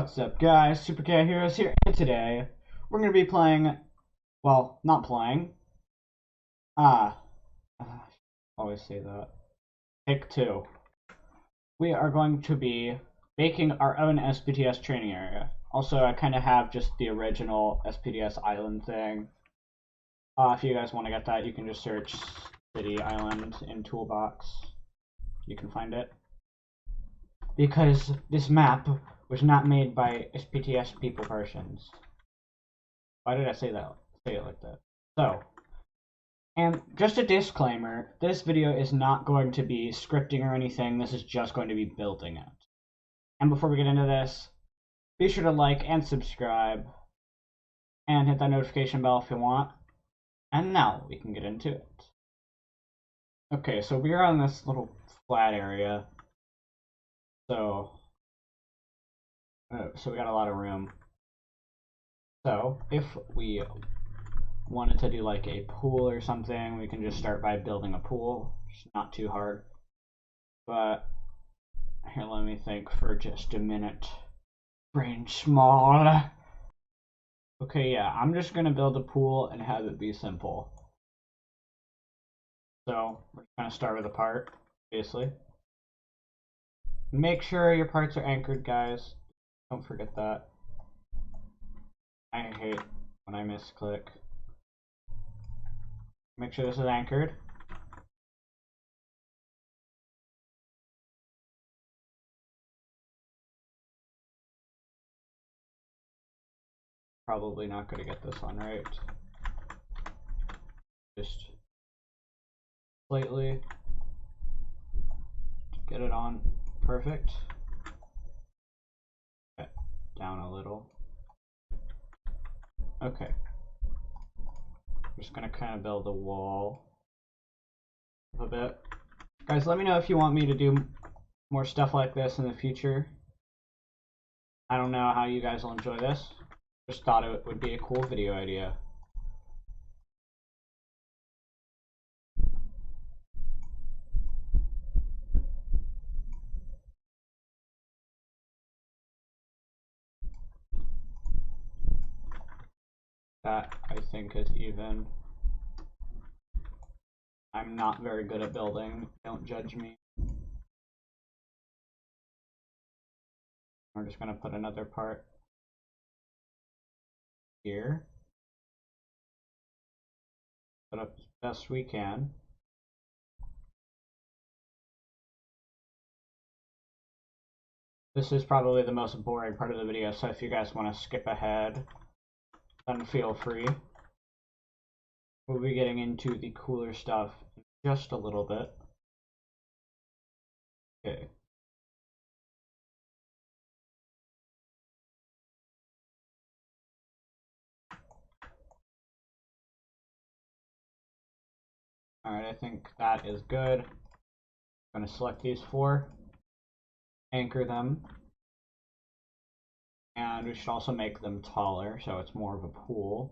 What's up, guys? SuperCatHeroes here, and today we're going to be playing, well, not playing, I always say that, Take 2. We are going to be making our own SPTS training area. Also, I kind of have just the original SPTS island thing. If you guys want to get that, you can just search City Island in Toolbox. You can find it. Because this map was not made by SPTS people persons. Why did I say that? Say it like that. So, and just a disclaimer, this video is not going to be scripting or anything, this is just going to be building it. And before we get into this, be sure to like and subscribe, and hit that notification bell if you want. And now we can get into it. Okay, so we are on this little flat area. So we got a lot of room. So if we wanted to do like a pool or something, we can just start by building a pool. It's not too hard. But here, let me think for just a minute. Brain small. Okay, yeah, I'm just gonna build a pool and have it be simple. So we're gonna start with a part, obviously. Make sure your parts are anchored, guys. Don't forget that. I hate when I misclick. Make sure this is anchored. Probably not going to get this on right. Just slightly get it on perfect. Okay, down a little. Okay. I'm just gonna kind of build a wall a bit. Guys, let me know if you want me to do more stuff like this in the future. I don't know how you guys will enjoy this. Just thought it would be a cool video idea. That, I think, is even. I'm not very good at building. Don't judge me. We're just going to put another part here. Put up as best we can. This is probably the most boring part of the video, so if you guys want to skip ahead, then feel free. We'll be getting into the cooler stuff in just a little bit. Okay. Alright, I think that is good. I'm going to select these 4, anchor them, and we should also make them taller so it's more of a pool.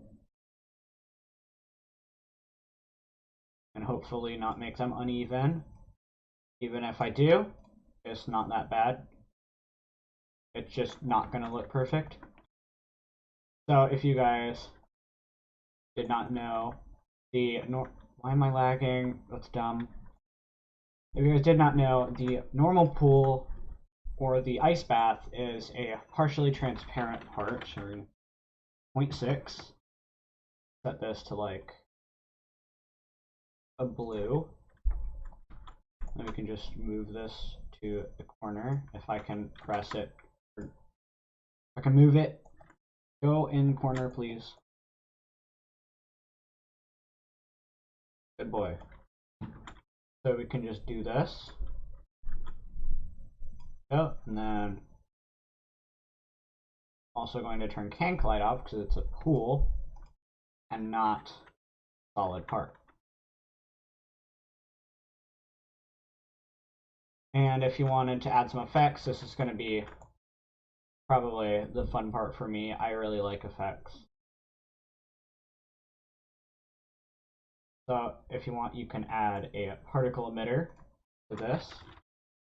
And hopefully not make them uneven. Even if I do, it's not that bad. It's just not going to look perfect. So if you guys did not know, why am I lagging? That's dumb. If you guys did not know, the normal pool or the ice bath is a partially transparent part. So we're going to 0.6. Set this to like a blue. And we can just move this to the corner. If I can press it, I can move it. Go in corner, please. Good boy. So we can just do this. Oh, and then also going to turn Cank light off because it's a pool and not solid part. And if you wanted to add some effects, this is going to be probably the fun part for me. I really like effects. So if you want, you can add a particle emitter to this.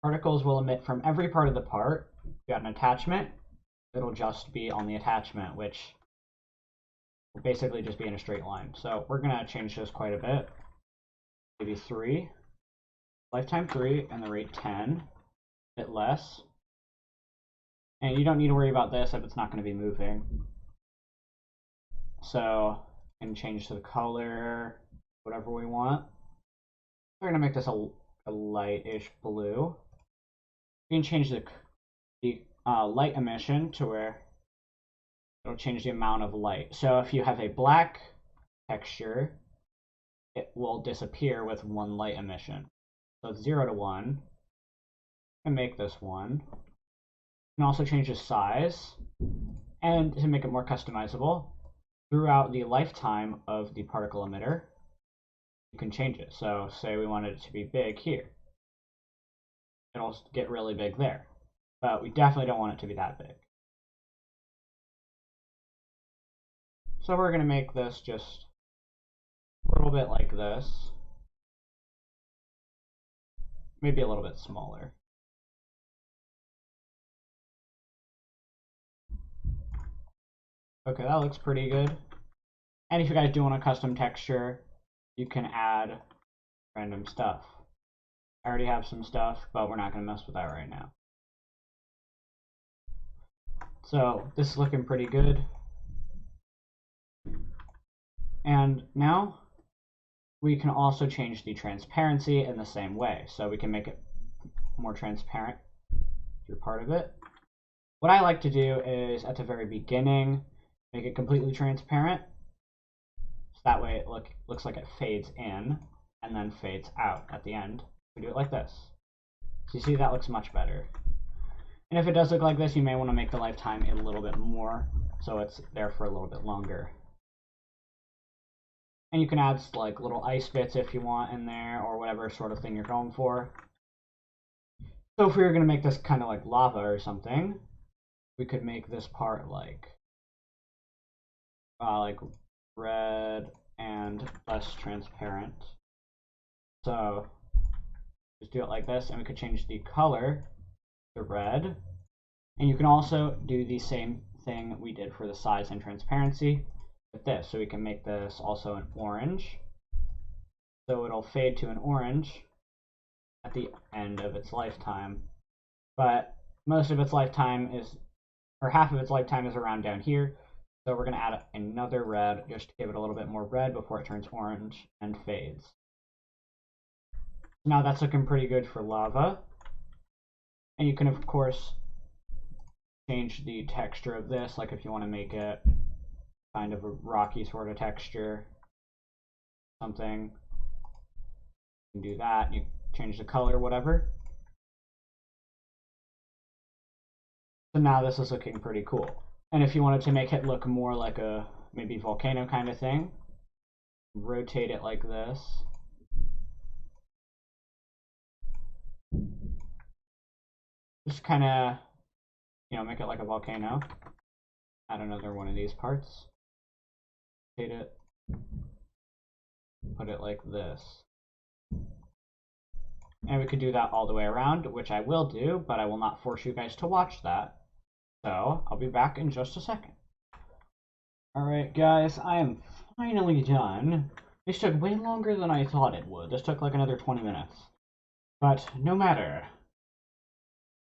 Particles will emit from every part of the part. If you got an attachment, it'll just be on the attachment, which will basically just be in a straight line. So we're going to change this quite a bit. Maybe 3, lifetime 3, and the rate 10, a bit less. And you don't need to worry about this if it's not going to be moving. So we can change the color, whatever we want. We're going to make this a lightish blue. We can change the light emission to where it'll change the amount of light. So if you have a black texture, it will disappear with 1 light emission. So it's 0 to 1. And make this 1. You can also change the size, and to make it more customizable, throughout the lifetime of the particle emitter, you can change it. So say we wanted it to be big here. It'll get really big there. But we definitely don't want it to be that big. So we're going to make this just a little bit like this. Maybe a little bit smaller. Okay, that looks pretty good. And if you guys do want a custom texture, you can add random stuff. I already have some stuff, but we're not going to mess with that right now. So this is looking pretty good. And now we can also change the transparency in the same way. So we can make it more transparent through part of it. What I like to do is at the very beginning, make it completely transparent. So that way it looks like it fades in and then fades out at the end. We do it like this. So you see that looks much better. And if it does look like this, you may want to make the lifetime a little bit more so it's there for a little bit longer. And you can add like little ice bits if you want in there, or whatever sort of thing you're going for. So if we were going to make this kind of like lava or something, we could make this part like red and less transparent. So just do it like this, and we could change the color to red. And you can also do the same thing we did for the size and transparency with this. So we can make this also an orange. So it'll fade to an orange at the end of its lifetime. But most of its lifetime is, or half of its lifetime is around down here. So we're going to add another red just to give it a little bit more red before it turns orange and fades. Now that's looking pretty good for lava. And you can, of course, change the texture of this, like if you want to make it kind of a rocky sort of texture, something. You can do that. You change the color, whatever. So now this is looking pretty cool. And if you wanted to make it look more like a maybe volcano kind of thing, rotate it like this. Just kind of, make it like a volcano. Add another one of these parts. Rotate it. Put it like this. And we could do that all the way around, which I will do, but I will not force you guys to watch that. So I'll be back in just a second. Alright guys, I am finally done. This took way longer than I thought it would. This took like another 20 minutes. But no matter.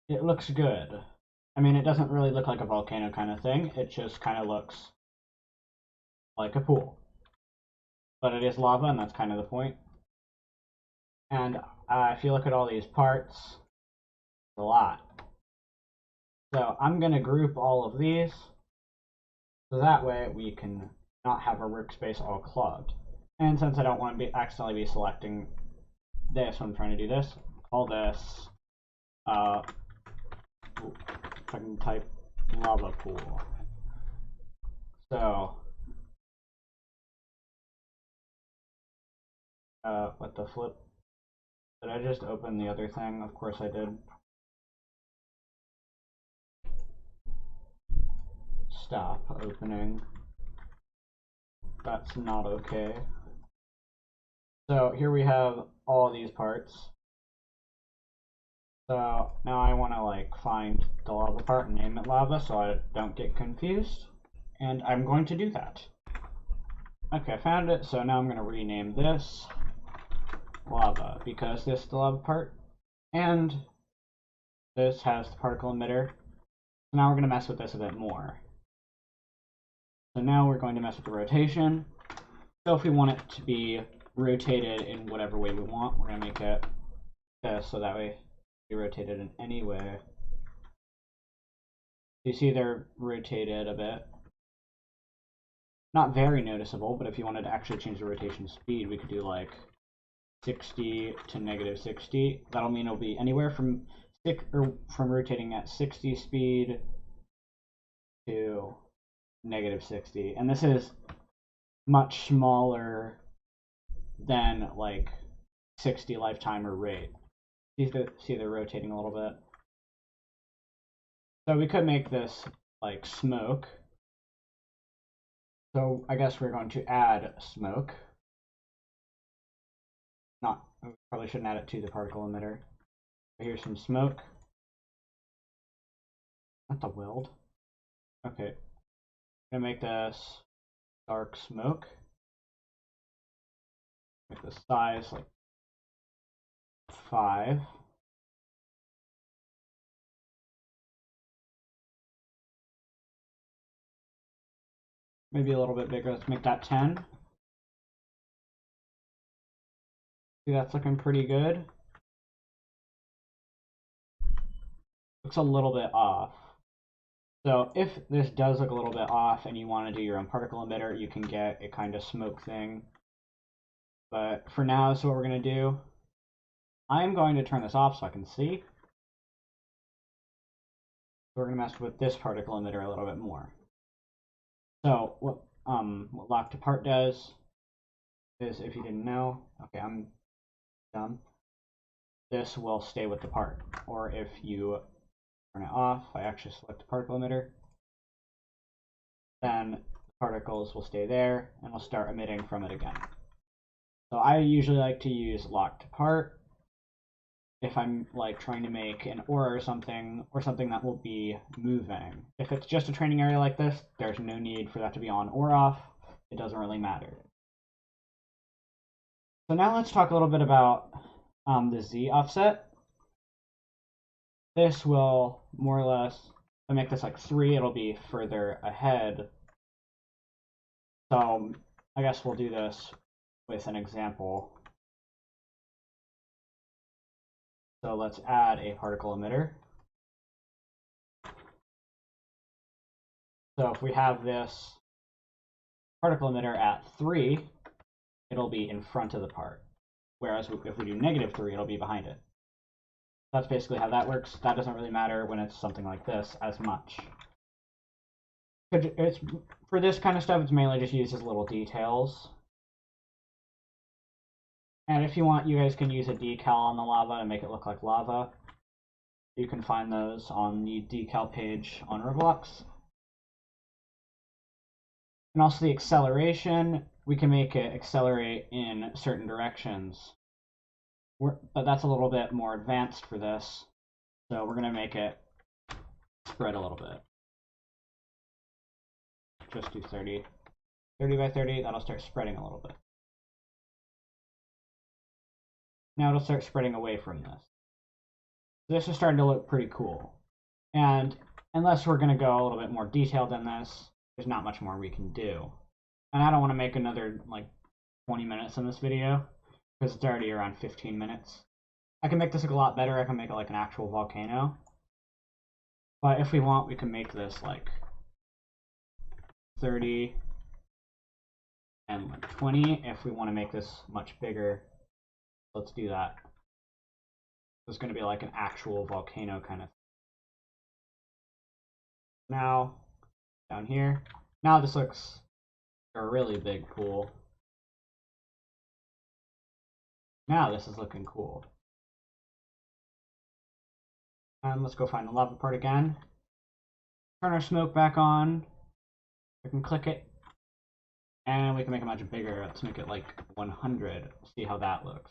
It looks good. I mean, it doesn't really look like a volcano kind of thing. It just kind of looks like a pool. But it is lava, and that's kind of the point. And if you look at all these parts, it's a lot. So I'm going to group all of these, so that way we can not have our workspace all clogged. And since I don't want to accidentally be selecting this when I'm trying to do this, call this, if I can type lava pool. So, what the flip? Did I just open the other thing? Of course I did. Stop opening. That's not okay. So here we have all these parts. So now I want to like find the lava part and name it lava so I don't get confused. And I'm going to do that. Okay, I found it. So now I'm going to rename this lava because this is the lava part. And this has the particle emitter. So now we're going to mess with this a bit more. So now we're going to mess with the rotation. So if we want it to be rotated in whatever way we want, we're going to make it this so that way be rotated in any way. You see they're rotated a bit. Not very noticeable, but if you wanted to actually change the rotation speed, we could do like 60 to negative 60. That'll mean it'll be anywhere from rotating at 60 speed to negative 60. And this is much smaller than like 60 lifetimer rate. See they're rotating a little bit. So we could make this like smoke. So I guess we're going to add smoke. We probably shouldn't add it to the particle emitter. But here's some smoke. Not the weld. Okay. I'm gonna make this dark smoke. Make the size like 5. Maybe a little bit bigger. Let's make that 10. See, that's looking pretty good. Looks a little bit off. So if this does look a little bit off and you want to do your own particle emitter, you can get a kind of smoke thing. But for now, this is what we're going to do. I'm going to turn this off so I can see. We're going to mess with this particle emitter a little bit more. So what lock to part does is, if you didn't know, okay, I'm dumb. This will stay with the part. Or if you turn it off, I actually select the particle emitter, then the particles will stay there and will start emitting from it again. So I usually like to use lock to part if I'm like trying to make an ore or something that will be moving. If it's just a training area like this, there's no need for that to be on or off. It doesn't really matter. So now let's talk a little bit about the Z offset. This will more or less, if I make this like 3, it'll be further ahead. So I guess we'll do this with an example. So let's add a particle emitter. So if we have this particle emitter at 3, it'll be in front of the part. Whereas if we do negative 3, it'll be behind it. That's basically how that works. That doesn't really matter when it's something like this as much. For this kind of stuff, it's mainly just used as little details. And if you want, you guys can use a decal on the lava to make it look like lava. You can find those on the decal page on Roblox. And also the acceleration, we can make it accelerate in certain directions. But that's a little bit more advanced for this. So we're going to make it spread a little bit. Just do 30. 30 by 30, that'll start spreading a little bit. Now it'll start spreading away from this. This is starting to look pretty cool. And unless we're going to go a little bit more detailed than this, there's not much more we can do. And I don't want to make another like 20 minutes in this video, because it's already around 15 minutes. I can make this look a lot better. I can make it like an actual volcano. But if we want, we can make this like 30 and like 20 if we want to make this much bigger. Let's do that. This is going to be like an actual volcano kind of thing. Now, down here. Now this looks like a really big pool. Now this is looking cool. And let's go find the lava part again. Turn our smoke back on. We can click it. And we can make it much bigger. Let's make it like 100. See how that looks.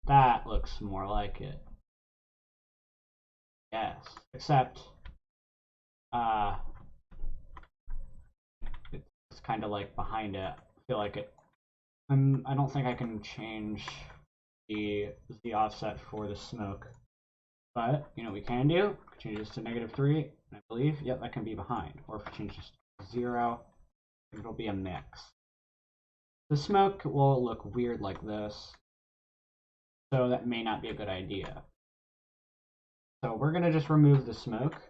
That looks more like it. Yes, except it's kind of like behind it. I feel like it. I don't think I can change the offset for the smoke, but you know we can do. Change this to -3, I believe. Yep, that can be behind. Or if we change this to 0, it'll be a mix. The smoke will look weird like this, so that may not be a good idea. So we're gonna just remove the smoke,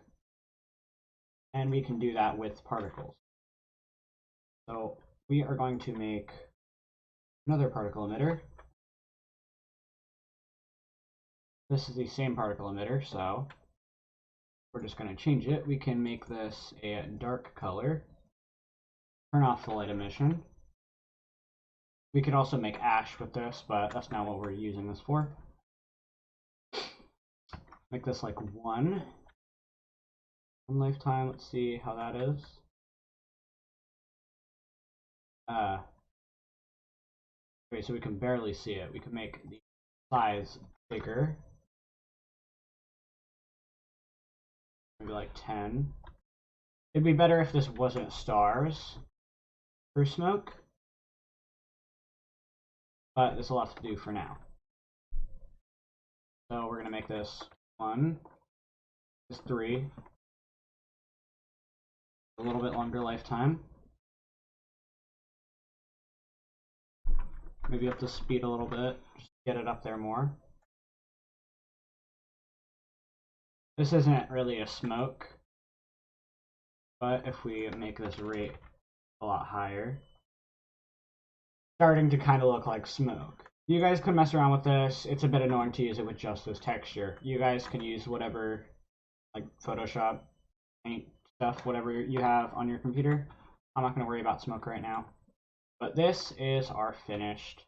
and we can do that with particles. So we are going to make another particle emitter. This is the same particle emitter, so we're just going to change it. We can make this a dark color. Turn off the light emission. We could also make ash with this, but that's not what we're using this for. Make this like 1 lifetime. Let's see how that is. Okay, so we can barely see it. We can make the size bigger. Maybe like 10. It'd be better if this wasn't stars for smoke, but this will have to do for now. So we're gonna make this 1, this 3, a little bit longer lifetime. Maybe up the speed a little bit, just get it up there more. This isn't really a smoke, but if we make this rate a lot higher, starting to kind of look like smoke. You guys can mess around with this. It's a bit annoying to use it with just this texture. You guys can use whatever, like Photoshop, paint stuff, whatever you have on your computer. I'm not going to worry about smoke right now. But this is our finished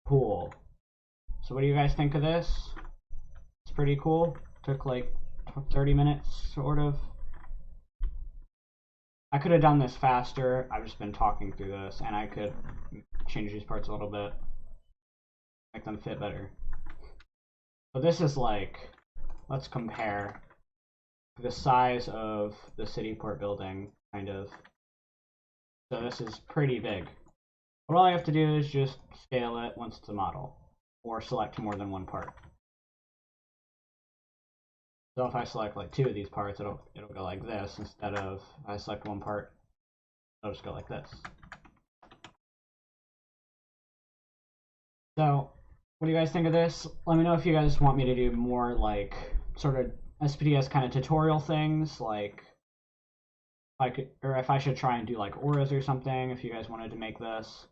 pool. So what do you guys think of this? It's pretty cool. Took like 30 minutes, sort of. I could have done this faster. I've just been talking through this, and I could change these parts a little bit, make them fit better. So this is like, let's compare the size of the city port building, kind of. So this is pretty big. What all I have to do is just scale it once it's a model, or select more than one part. So if I select like 2 of these parts, it'll go like this, instead of if I select 1 part, it'll just go like this. So what do you guys think of this? Let me know if you guys want me to do more like sort of SPTS kind of tutorial things, like if I should try and do like auras or something, if you guys wanted to make this.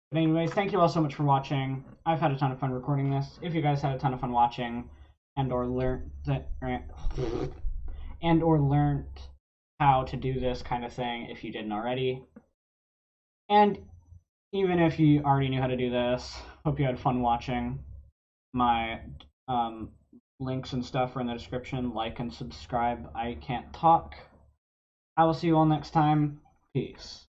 But anyways, thank you all so much for watching. I've had a ton of fun recording this. If you guys had a ton of fun watching and or learned how to do this kind of thing, if you didn't already, and even if you already knew how to do this, hope you had fun watching. My links and stuff are in the description. Like and subscribe. I can't talk. I will see you all next time. Peace.